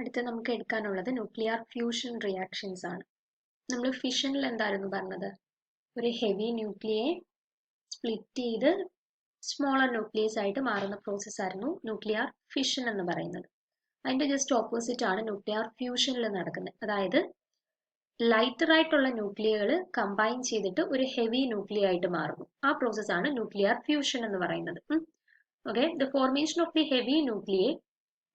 അടുത്ത നമുക്ക് എടുക്കാനുള്ളത് nuclear fusion reactions ആണ്. നമ്മൾ ഫിഷനിൽ എന്തായിരുന്നു പറഞ്ഞത്? ഒരു ഹെവി ന്യൂക്ലിയെ സ്പ്ലിറ്റ് ചെയ്ത് സ്മോളർ ന്യൂക്ലിയസ് ആയിട്ട് മാറുന്ന പ്രോസസ് ആയിരുന്നു ന്യൂക്ലിയർ ഫിഷൻ എന്ന് പറയുന്നത്. അതിന്റെ ജസ്റ്റ് ഓപ്പോസിറ്റ് ആണ് ന്യൂക്ലിയർ ഫ്യൂഷനിൽ നടക്കുന്നത്. അതായത് ലൈറ്റർ ആയിട്ടുള്ള ന്യൂക്ലിയകൾ കമ്പൈൻ ചെയ്തിട്ട് ഒരു ഹെവി ന്യൂക്ലിയ ആയിട്ട് മാറുന്നു. ആ പ്രോസസ് ആണ് ന്യൂക്ലിയർ ഫ്യൂഷൻ എന്ന് പറയുന്നത്. Okay, the formation of the heavy nuclei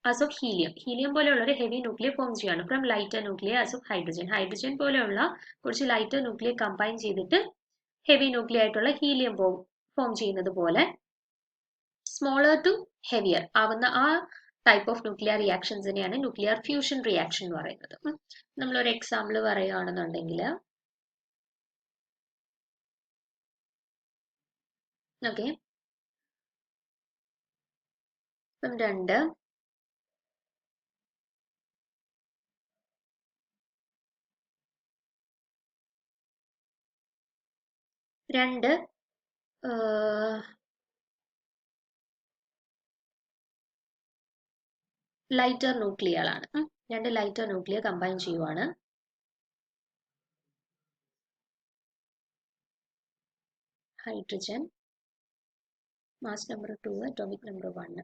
as of helium പോലെയുള്ള ഒരു ഹെവി ന്യൂക്ലിയർ ഫോം ചെയ്യാണ് from lighter nuclear as of hydrogen പോലെയുള്ള കുറച്ച് ലൈറ്റർ ന്യൂക്ലിയർ കമ്പൈൻ ചെയ്തിട്ട് ഹെവി ന്യൂക്ലിയർ ആയിട്ടുള്ള ഹീലിയം ഫോം ചെയ്യുന്നത് പോലെ സ്മോളർ ടു ഹെവിയർ ആവുന്ന ആ ടൈപ്പ് ഓഫ് ന്യൂക്ലിയർ റിയാക്ഷൻസിനെയാണ് ന്യൂക്ലിയർ ഫ്യൂഷൻ റിയാക്ഷൻ എന്ന് പറയുന്നത്. നമ്മളൊരു എക്സാമ്പിൾ പറയുകയാണെന്നുണ്ടെങ്കിൽ ഓക്കെ, രണ്ട് ലൈറ്റർ ന്യൂക്ലിയകളാണ്. രണ്ട് ലൈറ്റർ ന്യൂക്ലിയർ കമ്പൈൻ ചെയ്യുവാണ്. Hydrogen mass number 2, atomic number 1.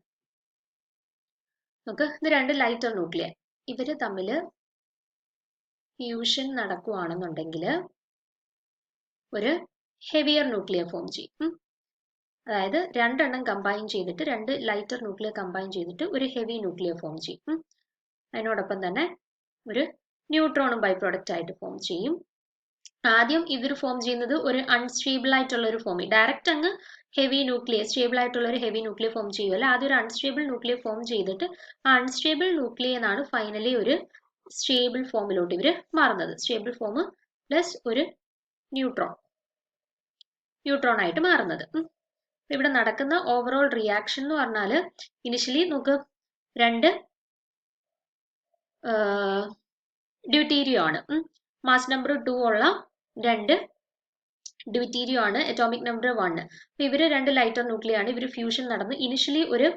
നമുക്ക് ഇത് രണ്ട് ലൈറ്റർ ന്യൂക്ലിയർ, ഇവര് തമ്മിൽ ഫ്യൂഷൻ നടക്കുകയാണെന്നുണ്ടെങ്കിൽ ഒരു ഹെവിയർ ന്യൂക്ലിയർ ഫോം ചെയ്യും. അതായത് രണ്ടെണ്ണം കമ്പൈൻ ചെയ്തിട്ട്, രണ്ട് ലൈറ്റർ ന്യൂക്ലിയർ കമ്പൈൻ ചെയ്തിട്ട് ഒരു ഹെവി ന്യൂക്ലിയർ ഫോം ചെയ്യും. അതിനോടൊപ്പം തന്നെ ഒരു ന്യൂട്രോണും ബൈ പ്രോഡക്റ്റ് ആയിട്ട് ഫോം ചെയ്യും. ആദ്യം ഇവർ ഫോം ചെയ്യുന്നത് ഒരു അൺസ്റ്റേബിൾ ആയിട്ടുള്ള ഒരു ഫോം, ഡയറക്റ്റ് അങ്ങ് ഹെവി ന്യൂക്ലിയർ സ്റ്റേബിൾ ആയിട്ടുള്ള ഒരു ഹെവി ന്യൂക്ലിയർ ഫോം ചെയ്യുമല്ലോ. ആദ്യം ഒരു അൺസ്റ്റേബിൾ ന്യൂക്ലിയർ ഫോം ചെയ്തിട്ട് ആ അൺസ്റ്റേബിൾ ന്യൂക്ലിയർ എന്നാണ് ഫൈനലി ഒരു സ്റ്റേബിൾ ഫോമിലോട്ട് ഇവർ മാറുന്നത്. സ്റ്റേബിൾ ഫോം പ്ലസ് ഒരു ന്യൂട്രോൺ ആയിട്ട് മാറുന്നത്. ഇവിടെ നടക്കുന്ന ഓവറോൾ റിയാക്ഷൻ എന്ന് പറഞ്ഞാൽ ഇനിഷ്യലി നമുക്ക് രണ്ട് ഡ്യൂട്ടീരിയം ആണ്, മാസ് നമ്പർ 2 ഉള്ള രണ്ട് ഡ്യൂട്ടീരിയം ആണ്, അറ്റോമിക് നമ്പർ 1. അപ്പൊ ഇവര് രണ്ട് ലൈറ്റർ ന്യൂക്ലിയർ ആണ്. ഇവര് ഫ്യൂഷൻ നടന്ന് ഇനിഷ്യലി ഒരു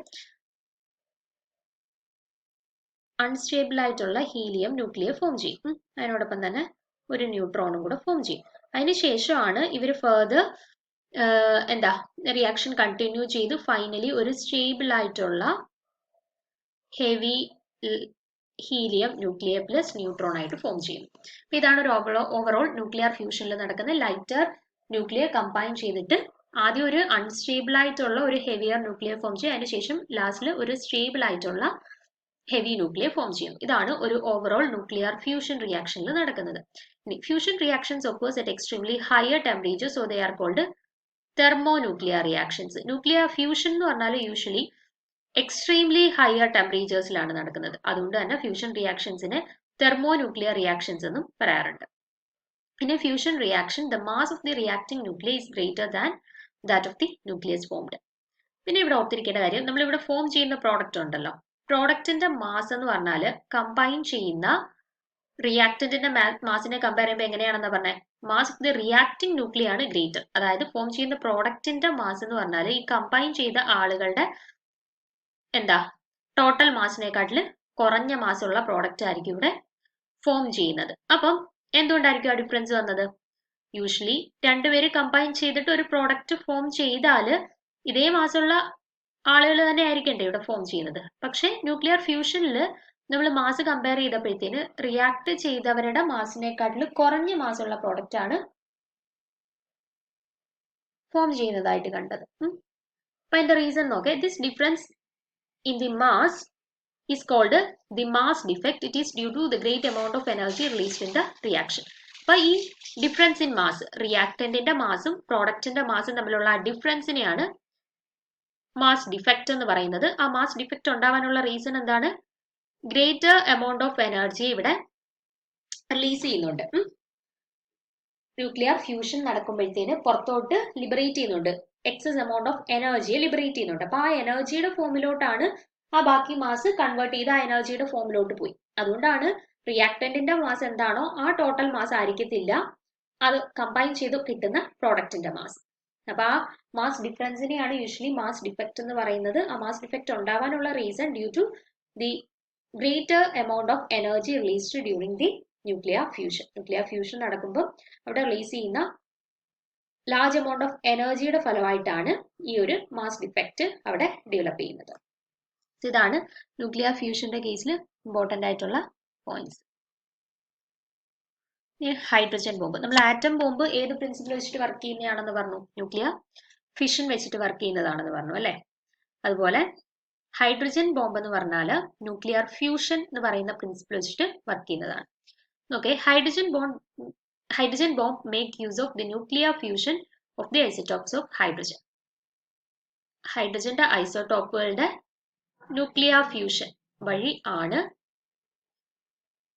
അൺസ്റ്റേബിൾ ആയിട്ടുള്ള ഹീലിയം ന്യൂക്ലിയർ ഫോം ചെയ്യും. അതിനോടൊപ്പം തന്നെ ഒരു ന്യൂട്രോണും കൂടെ ഫോം ചെയ്യും. അതിനുശേഷമാണ് ഇവർ ഫെർദർ റിയാക്ഷൻ കണ്ടിന്യൂ ചെയ്ത് ഫൈനലി ഒരു സ്റ്റേബിൾ ആയിട്ടുള്ള heavy helium nuclear plus neutron ആയിട്ട് ഫോം ചെയ്യും. അപ്പൊ ഇതാണ് ഒരു ഓവറോൾ ന്യൂക്ലിയർ ഫ്യൂഷനിൽ നടക്കുന്ന ലൈറ്റർ ന്യൂക്ലിയർ കമ്പൈൻ ചെയ്തിട്ട് ആദ്യം ഒരു അൺസ്റ്റേബിൾ ആയിട്ടുള്ള ഒരു ഹെവിയർ ന്യൂക്ലിയർ ഫോം ചെയ്യും. അതിനുശേഷം ലാസ്റ്റിൽ ഒരു സ്റ്റേബിൾ ആയിട്ടുള്ള ഹെവി ന്യൂക്ലിയർ ഫോം ചെയ്യും. ഇതാണ് ഒരു ഓവറോൾ ന്യൂക്ലിയർ ഫ്യൂഷൻ റിയാക്ഷനിൽ നടക്കുന്നത്. Fusion reactions occurs at extremely higher temperature, so they are called thermonuclear reactions. Nuclear fusion എന്ന് പറഞ്ഞാൽ യൂഷ്വലി എക്സ്ട്രീംലി ഹയർ ടെമ്പറേച്ചേഴ്സിലാണ് നടക്കുന്നത്. അതുകൊണ്ട് തന്നെ ഫ്യൂഷൻ റിയാക്ഷൻസിനെ തെർമോന്യൂക്ലിയർ റിയാക്ഷൻസ് എന്നും പറയാറുണ്ട്. പിന്നെ fusion reaction, the mass of the reacting nuclear is greater than that of the nucleus formed. പിന്നെ ഇവിടെ ഓർത്തിരിക്കേണ്ട കാര്യം, നമ്മളിവിടെ ഫോം ചെയ്യുന്ന പ്രോഡക്റ്റ് ഉണ്ടല്ലോ, പ്രോഡക്റ്റിന്റെ മാസ് എന്ന് പറഞ്ഞാൽ കമ്പൈൻ ചെയ്യുന്ന റിയാക്ടന്റിന്റെ മാസിനെ കമ്പയർ ചെയ്യുമ്പോൾ എങ്ങനെയാണെന്ന് പറഞ്ഞത്? Mass of the reacting nuclear ആണ് ഗ്രേറ്റർ. അതായത് ഫോം ചെയ്യുന്ന പ്രോഡക്റ്റിന്റെ മാസ് എന്ന് പറഞ്ഞാൽ ഈ കമ്പൈൻ ചെയ്ത ആളുകളുടെ ടോട്ടൽ മാസിനെക്കാട്ടിൽ കുറഞ്ഞ മാസമുള്ള പ്രോഡക്റ്റ് ആയിരിക്കും ഇവിടെ ഫോം ചെയ്യുന്നത്. അപ്പം എന്തുകൊണ്ടായിരിക്കും ആ ഡിഫറൻസ് വന്നത്? യൂഷ്വലി രണ്ടുപേര് കമ്പൈൻ ചെയ്തിട്ട് ഒരു പ്രോഡക്റ്റ് ഫോം ചെയ്താൽ ഇതേ മാസമുള്ള ആളുകൾ തന്നെ ആയിരിക്കണ്ടേ ഇവിടെ ഫോം ചെയ്യുന്നത്. പക്ഷെ ന്യൂക്ലിയർ ഫ്യൂഷനിൽ നമ്മൾ മാസ് കമ്പയർ ചെയ്തപ്പോഴത്തേന് റിയാക്ട് ചെയ്തവരുടെ മാസിനെക്കാട്ടിൽ കുറഞ്ഞ മാസമുള്ള പ്രോഡക്റ്റ് ആണ് ഫോം ചെയ്യുന്നതായിട്ട് കണ്ടത്. അപ്പൊ അതിന്റെ റീസൺ നോക്കെ, this difference in the mass is called the mass defect. It is due to the great amount of energy released in the reaction. അപ്പൊ ഈ ഡിഫറൻസ് ഇൻ മാസ്, റിയാക്ടന്റിന്റെ മാസും പ്രോഡക്റ്റിന്റെ മാസും തമ്മിലുള്ള ആ ഡിഫറൻസിനെയാണ് മാസ് ഡിഫക്റ്റ് എന്ന് പറയുന്നത്. ആ മാസ് ഡിഫക്റ്റ് ഉണ്ടാവാനുള്ള reason എന്താണ്? Greater amount of energy ഇവിടെ റിലീസ് ചെയ്യുന്നുണ്ട്. ന്യൂക്ലിയർ ഫ്യൂഷൻ നടക്കുമ്പോഴത്തേന് പുറത്തോട്ട് ലിബറേറ്റ് ചെയ്യുന്നുണ്ട്, എക്സസ് എമൗണ്ട് ഓഫ് എനർജിയെ ലിബറേറ്റ് ചെയ്യുന്നുണ്ട്. അപ്പൊ ആ എനർജിയുടെ ഫോമിലോട്ടാണ് ആ ബാക്കി മാസ് കൺവേർട്ട് ചെയ്ത് ആ എനർജിയുടെ ഫോമിലോട്ട് പോയി. അതുകൊണ്ടാണ് റിയാക്ടന്റിന്റെ മാസ് എന്താണോ ആ ടോട്ടൽ മാസ് ആയിരിക്കത്തില്ല അത് കമ്പൈൻ ചെയ്ത് കിട്ടുന്ന പ്രോഡക്റ്റിന്റെ മാസ്. അപ്പൊ ആ മാസ് ഡിഫറൻസിനെയാണ് യൂഷ്വലി മാസ് ഡിഫക്റ്റ് എന്ന് പറയുന്നത്. ആ മാസ് ഡിഫക്റ്റ് ഉണ്ടാവാനുള്ള reason due to the greater amount of energy released during the nuclear fusion. Nuclear fusion നടക്കുമ്പോൾ അവിടെ റിലീസ് ചെയ്യുന്ന ലാർജ് എമൗണ്ട് ഓഫ് എനർജിയുടെ ഫലമായിട്ടാണ് ഈ ഒരു മാസ് ഡിഫക്റ്റ് അവിടെ ഡെവലപ്പ് ചെയ്യുന്നത്. ഇതാണ് ന്യൂക്ലിയർ ഫ്യൂഷന്റെ കേസിൽ ഇമ്പോർട്ടൻ്റ് ആയിട്ടുള്ള പോയിന്റ്സ്. ഹൈഡ്രജൻ ബോംബ്, നമ്മൾ ആറ്റം ബോംബ് ഏത് പ്രിൻസിപ്പിൾ വെച്ചിട്ട് വർക്ക് ചെയ്യുന്നതാണെന്ന് പറഞ്ഞു? ന്യൂക്ലിയർ ഫിഷൻ വെച്ചിട്ട് വർക്ക് ചെയ്യുന്നതാണെന്ന് പറഞ്ഞു അല്ലേ. അതുപോലെ ഹൈഡ്രജൻ ബോംബ് എന്ന് പറഞ്ഞാൽ ന്യൂക്ലിയർ ഫ്യൂഷൻ എന്ന് പറയുന്ന പ്രിൻസിപ്പിൾ വെച്ചിട്ട് വർക്ക് ചെയ്യുന്നതാണ്. Okay, hydrogen bomb make use of the nuclear fusion of the isotopes of hydrogen. ഹൈഡ്രജന്റെ ഐസോടോപ്പുകളുടെ ന്യൂക്ലിയർ ഫ്യൂഷൻ വഴി ആണ്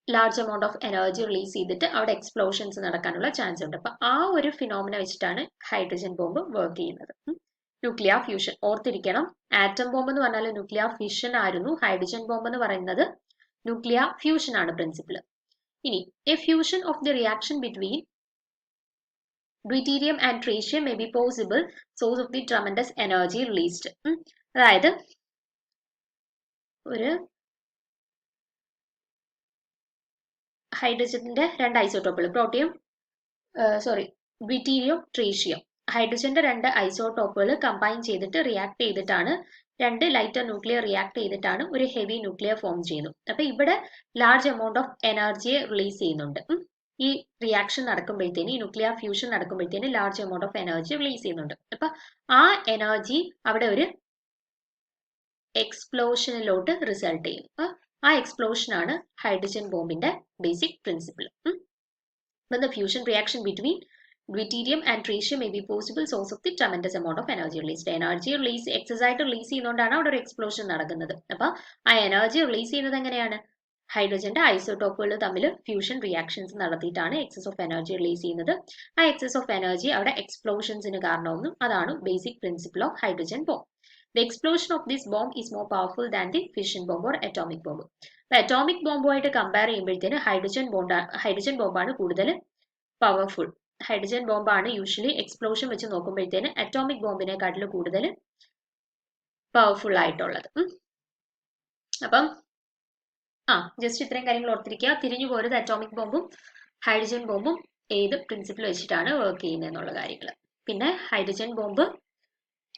large amount of energy release ചെയ്തിട്ട് അവിടെ എക്സ്പ്ലോഷൻസ് നടക്കാനുള്ള ചാൻസ് ഉണ്ട്. അപ്പൊ ആ ഒരു ഫിനോമിന വെച്ചിട്ടാണ് ഹൈഡ്രജൻ ബോംബ് വർക്ക് ചെയ്യുന്നത്. ന്യൂക്ലിയർ ഫ്യൂഷൻ ഓർത്തിരിക്കണം. ആറ്റം ബോംബ് എന്ന് പറഞ്ഞാൽ ന്യൂക്ലിയർ ഫിഷൻ ആയിരുന്നു. ഹൈഡ്രജൻ ബോംബ് എന്ന് പറയുന്നത് ന്യൂക്ലിയർ ഫ്യൂഷൻ ആണ് പ്രിൻസിപ്പിൾ. ഇനി A fusion of the reaction between deuterium and tritium may be possible source of the tremendous energy released. അതായത് ഒരു ഹൈഡ്രജന്റെ രണ്ട് ഐസോട്ടോപ്പുകൾ ഡ്യൂറ്റീരിയം ട്രീഷ്യം, ഹൈഡ്രജന്റെ രണ്ട് ഐസോട്ടോപ്പുകൾ കമ്പൈൻ ചെയ്തിട്ട് റിയാക്ട് ചെയ്തിട്ടാണ്, രണ്ട് ലൈറ്റർ ന്യൂക്ലിയർ റിയാക്ട് ചെയ്തിട്ടാണ് ഒരു ഹെവി ന്യൂക്ലിയർ ഫോം ചെയ്യുന്നത്. അപ്പൊ ഇവിടെ ലാർജ് എമൗണ്ട് ഓഫ് എനർജിയെ റിലീസ് ചെയ്യുന്നുണ്ട്. ഈ റിയാക്ഷൻ നടക്കുമ്പോഴത്തേന്, ഈ ന്യൂക്ലിയർ ഫ്യൂഷൻ നടക്കുമ്പോഴത്തേന് large amount of energy release ചെയ്യുന്നുണ്ട്. അപ്പൊ ആ എനർജി അവിടെ ഒരു എക്സ്പ്ലോഷനിലോട്ട് റിസൾട്ട് ചെയ്യും. ആ എക്സ്പ്ലോഷൻ ആണ് ഹൈഡ്രജൻ ബോംബിന്റെ basic principle. When the fusion reaction between deuterium and tritium may be possible source of the tremendous amount of energy released. Energy release excess ആയിട്ട് റിലീസ് ചെയ്യുന്നതുകൊണ്ടാണ് അവിടെ ഒരു എക്സ്പ്ലോഷൻ നടക്കുന്നത്. അപ്പൊ ആ എനർജി റിലീസ് ചെയ്യുന്നത് എങ്ങനെയാണ്? ഹൈഡ്രജന്റെ ഐസോടോപ്പുകൾ തമ്മിൽ ഫ്യൂഷൻ റിയാക്ഷൻസ് നടത്തിയിട്ടാണ് എക്സസ് ഓഫ് എനർജി റിലീസ് ചെയ്യുന്നത്. ആ എക്സസ് ഓഫ് എനർജി അവിടെ എക്സ്പ്ലോഷൻസിന് കാരണമൊന്നും. അതാണ് basic principle of hydrogen bomb. The explosion of this bomb is more powerful than the fission bomb or atomic bomb. Atomic ബോംബുമായിട്ട് കമ്പയർ ചെയ്യുമ്പോഴത്തേന് hydrogen ബോംബാണ് കൂടുതൽ പവർഫുൾ. ഹൈഡ്രജൻ ബോംബാണ് യൂഷ്വലി എക്സ്പ്ലോഷൻ വെച്ച് നോക്കുമ്പോഴത്തേന് അറ്റോമിക് ബോംബിനെക്കാട്ടിലും കൂടുതൽ പവർഫുൾ ആയിട്ടുള്ളത്. അപ്പം ജസ്റ്റ് ഇത്രയും കാര്യങ്ങൾ ഓർത്തിരിക്കുക. തിരിഞ്ഞു പോരുത് അറ്റോമിക് ബോംബും ഹൈഡ്രജൻ ബോംബും ഏത് പ്രിൻസിപ്പിൾ വെച്ചിട്ടാണ് വർക്ക് ചെയ്യുന്നത് എന്നുള്ള കാര്യങ്ങൾ. പിന്നെ ഹൈഡ്രജൻ ബോംബ്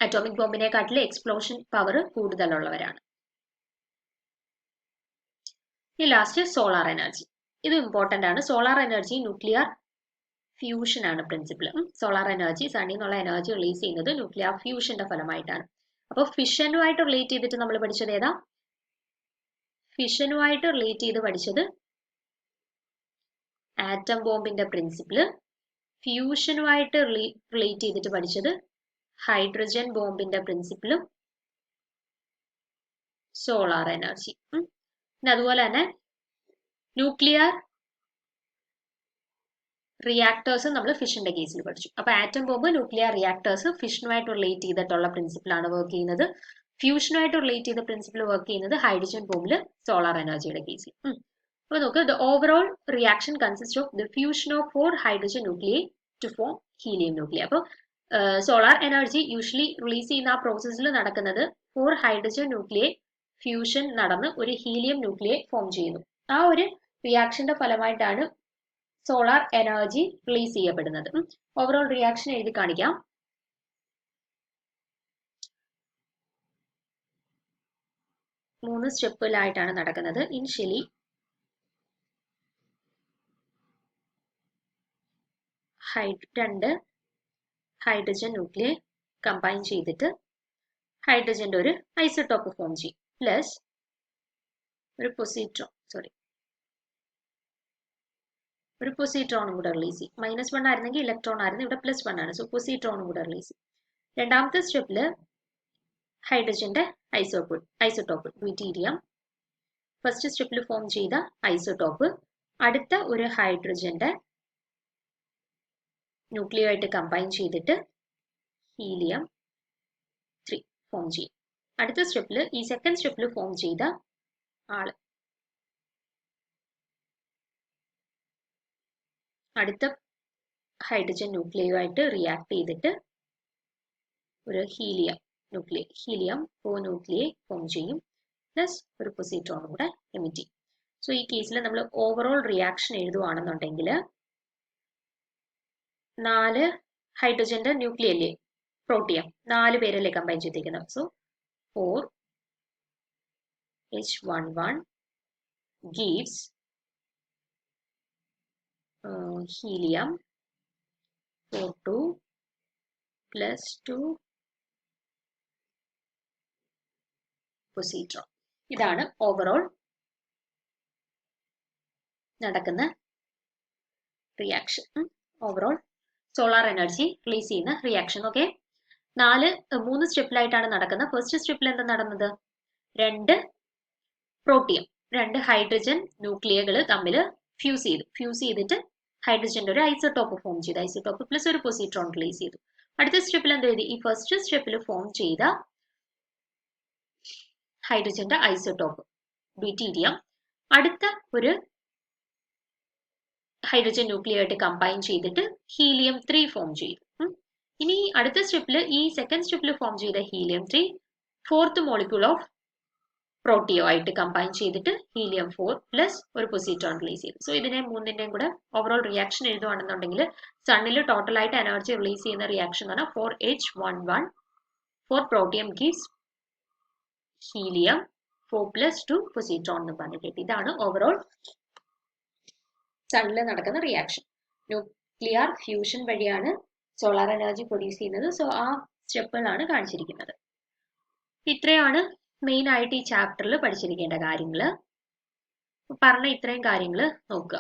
അറ്റോമിക് ബോംബിനെക്കാട്ടിൽ എക്സ്പ്ലോഷൻ പവർ കൂടുതലുള്ളവരാണ്. ഈ ലാസ്റ്റ് സോളാർ എനർജി, ഇത് ഇമ്പോർട്ടൻ്റ് ആണ്. സോളാർ എനർജി ന്യൂക്ലിയർ ഫ്യൂഷൻ ആണ് പ്രിൻസിപ്പിൾ. സോളാർ എനർജി, സണ്ണിൽ നിന്നുള്ള എനർജി റിലീസ് ചെയ്യുന്നത് ന്യൂക്ലിയർ ഫ്യൂഷന്റെ ഫലമായിട്ടാണ്. അപ്പോൾ ഫിഷനുമായിട്ട് റിലേറ്റ് ചെയ്തിട്ട് നമ്മൾ പഠിച്ചത് ഏതാ? ഫിഷനുമായിട്ട് റിലേറ്റ് ചെയ്ത് പഠിച്ചത് ആറ്റം ബോംബിന്റെ പ്രിൻസിപ്പിള്. ഫ്യൂഷനുമായിട്ട് റിലേറ്റ് ചെയ്തിട്ട് പഠിച്ചത് ഹൈഡ്രജൻ ബോംബിന്റെ പ്രിൻസിപ്പിളും സോളാർ എനർജി. പിന്നെ അതുപോലെ തന്നെ ന്യൂക്ലിയർ റിയാക്ടേഴ്സ് നമ്മൾ ഫിഷന്റെ കേസിൽ പഠിച്ചു. അപ്പൊ ആറ്റം ബോംബ്, ന്യൂക്ലിയർ റിയാക്ടേഴ്സ് ഫിഷനുമായിട്ട് റിലേറ്റ് ചെയ്തിട്ടുള്ള പ്രിൻസിപ്പിളാണ് വർക്ക് ചെയ്യുന്നത്. ഫ്യൂഷനുമായിട്ട് റിലേറ്റ് ചെയ്ത പ്രിൻസിപ്പിൾ വർക്ക് ചെയ്യുന്നത് ഹൈഡ്രജൻ ബോംബിൽ സോളാർ എനർജിയുടെ കേസിൽ. അപ്പൊ നോക്ക്, the overall reaction consist of the fusion of 4 hydrogen nuclei to form helium nuclear. അപ്പോൾ സോളാർ എനർജി യൂഷ്വലി റിലീസ് ചെയ്യുന്ന ആ പ്രോസസ്സിൽ നടക്കുന്നത് 4 ഹൈഡ്രജൻ ന്യൂക്ലിയൈ ഫ്യൂഷൻ നടന്ന് ഒരു ഹീലിയം ന്യൂക്ലിയൈ ഫോം ചെയ്യുന്നു. ആ ഒരു റിയാക്ഷന്റെ ഫലമായിട്ടാണ് സോളാർ എനർജി റിലീസ് ചെയ്യപ്പെടുന്നത്. ഓവറോൾ റിയാക്ഷൻ എഴുതി കാണിക്കാം. മൂന്ന് സ്റ്റെപ്പിലായിട്ടാണ് നടക്കുന്നത്. ഇനിഷ്യലി രണ്ട് ഹൈഡ്രജൻ ന്യൂക്ലിയൈ കമ്പൈൻ ചെയ്തിട്ട് ഹൈഡ്രജന്റെ ഒരു ഐസോടോപ്പ് ഫോം ചെയ്യും, പ്ലസ് ഒരു പൊസിട്രോണും കൂടെ റിലീസ് ചെയ്യും. -1 ആയിരുന്നെങ്കിൽ ഇലക്ട്രോൺ ആയിരുന്നു, ഇവിടെ +1 ആണ്. സോ പൊസിട്രോണും കൂടെ റിലീസ് ചെയ്യും. രണ്ടാമത്തെ സ്റ്റെപ്പില് ഹൈഡ്രജന്റെ ഐസോടോപ്പ് ഡ്യൂറ്റീരിയം, ഫസ്റ്റ് സ്റ്റെപ്പിൽ ഫോം ചെയ്ത ഐസോടോപ്പ് അടുത്ത ഒരു ഹൈഡ്രജന്റെ ന്യൂക്ലിയായിട്ട് കമ്പൈൻ ചെയ്തിട്ട് ഹീലിയം 3 ഫോം ചെയ്യും. അടുത്ത സ്റ്റെപ്പിൽ, ഈ സെക്കൻഡ് സ്റ്റെപ്പിൽ ഫോം ചെയ്ത ആള് അടുത്ത ഹൈഡ്രജൻ ന്യൂക്ലിയുമായിട്ട് റിയാക്ട് ചെയ്തിട്ട് ഒരു ഹീലിയം 4 ന്യൂക്ലിയൈ ഫോം ചെയ്യും. പ്ലസ് ഒരു പൊസിട്രോണും കൂടെ എമിറ്റ് ചെയ്യും. സോ ഈ കേസിൽ നമ്മൾ ഓവറോൾ റിയാക്ഷൻ എഴുതുവാണെന്നുണ്ടെങ്കിൽ 4 ഹൈഡ്രജന്റെ ന്യൂക്ലിയല്ലേ പ്രോട്ടിയം 4 പേരല്ലേ കമ്പൈൻ ചെയ്തിരിക്കുന്നത്. So 4H11 gives helium 42 plus 2 positron. ഇതാണ് ഓവറോൾ നടക്കുന്ന reaction. Overall solar energy release ചെയ്യുന്ന റിയാക്ഷൻ. ഓക്കെ, 3 സ്റ്റെപ്പിലായിട്ടാണ് നടക്കുന്നത്. ഫസ്റ്റ് സ്റ്റെപ്പിൽ എന്താ നടന്നത്? 2 പ്രോട്ടിയം 2 ഹൈഡ്രജൻ ന്യൂക്ലിയകൾ തമ്മിൽ ഫ്യൂസ് ചെയ്തിട്ട് ഹൈഡ്രജന്റെ ഒരു ഐസോടോപ്പ് ഫോം ചെയ്തു. ഐസോടോപ്പ് പ്ലസ് ഒരു പൊസിട്രോൺ റിലീസ് ചെയ്തു. അടുത്ത സ്റ്റെപ്പിൽ എന്ത് ചെയ്തു? ഈ ഫസ്റ്റ് സ്റ്റെപ്പിൽ ഫോം ചെയ്ത ഹൈഡ്രജന്റെ ഐസോടോപ്പ് ഡ്യൂറ്റീരിയം അടുത്ത ഒരു ഹൈഡ്രജൻ ന്യൂക്ലിയായിട്ട് കമ്പൈൻ ചെയ്തിട്ട് ഹീലിയം 3 ഫോം ചെയ്തു. ഇനി അടുത്ത സ്റ്റെപ്പിൽ ഈ സെക്കൻഡ് സ്റ്റെപ്പിൽ ഫോം ചെയ്ത ഹീലിയം 3 ഫോർത്ത് മോളിക്യൂൾ ഓഫ് പ്രോട്ടിയോ ആയിട്ട് കമ്പൈൻ ചെയ്തിട്ട് ഹീലിയം 4 പ്ലസ് ഒരു പൊസിട്രോൺ റിലീസ് ചെയ്തു. സോ ഇതിനെ മൂന്നിന്റെയും കൂടെ ഓവറോൾ റിയാക്ഷൻ എഴുതുവാണെന്നുണ്ടെങ്കിൽ സണ്ണിൽ ടോട്ടൽ ആയിട്ട് എനർജി റിലീസ് ചെയ്യുന്ന റിയാക്ഷൻ എന്ന് പറഞ്ഞാൽ 4H11 4 protium gives helium 4 plus 2 positron എന്ന് പറഞ്ഞിട്ട്. ഇതാണ് ഓവറോൾ സണ്ണിൽ നടക്കുന്ന റിയാക്ഷൻ. ന്യൂക്ലിയർ ഫ്യൂഷൻ വഴിയാണ് സോളാർ എനർജി പ്രൊഡ്യൂസ് ചെയ്യുന്നത്. സോ ആ സ്റ്റെപ്പുകളാണ് കാണിച്ചിരിക്കുന്നത്. ഇത്രയാണ് മെയിൻ ആയിട്ട് ഈ ചാപ്റ്ററിൽ പഠിച്ചിരിക്കേണ്ട കാര്യങ്ങൾ. പറഞ്ഞ ഇത്രയും കാര്യങ്ങൾ നോക്കുക.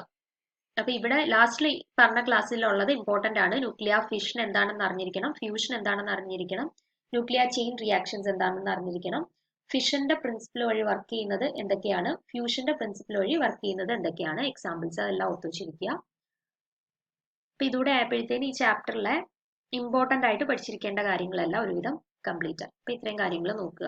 അപ്പൊ ഇവിടെ ലാസ്റ്റിൽ പറഞ്ഞ ക്ലാസ്സിലുള്ളത് ഇമ്പോർട്ടന്റ് ആണ്. ന്യൂക്ലിയർ ഫിഷൻ എന്താണെന്ന് അറിഞ്ഞിരിക്കണം, ഫ്യൂഷൻ എന്താണെന്ന് അറിഞ്ഞിരിക്കണം, ന്യൂക്ലിയർ ചെയിൻ റിയാക്ഷൻസ് എന്താണെന്ന് അറിഞ്ഞിരിക്കണം, ഫിഷന്റെ പ്രിൻസിപ്പിൾ വഴി വർക്ക് ചെയ്യുന്നത് എന്തൊക്കെയാണ്, ഫ്യൂഷന്റെ പ്രിൻസിപ്പിൾ വഴി വർക്ക് ചെയ്യുന്നത് എന്തൊക്കെയാണ്, എക്സാമ്പിൾസ് അതെല്ലാം ഒത്തുവച്ചിരിക്കുക. അപ്പൊ ഇതൂടെ ആയപ്പോഴത്തേന് ഈ ചാപ്റ്ററിലെ ഇമ്പോർട്ടന്റ് ആയിട്ട് പഠിച്ചിരിക്കേണ്ട കാര്യങ്ങളെല്ലാം ഒരുവിധം കംപ്ലീറ്റ് ആണ്. അപ്പൊ ഇത്രയും കാര്യങ്ങൾ നോക്കുക.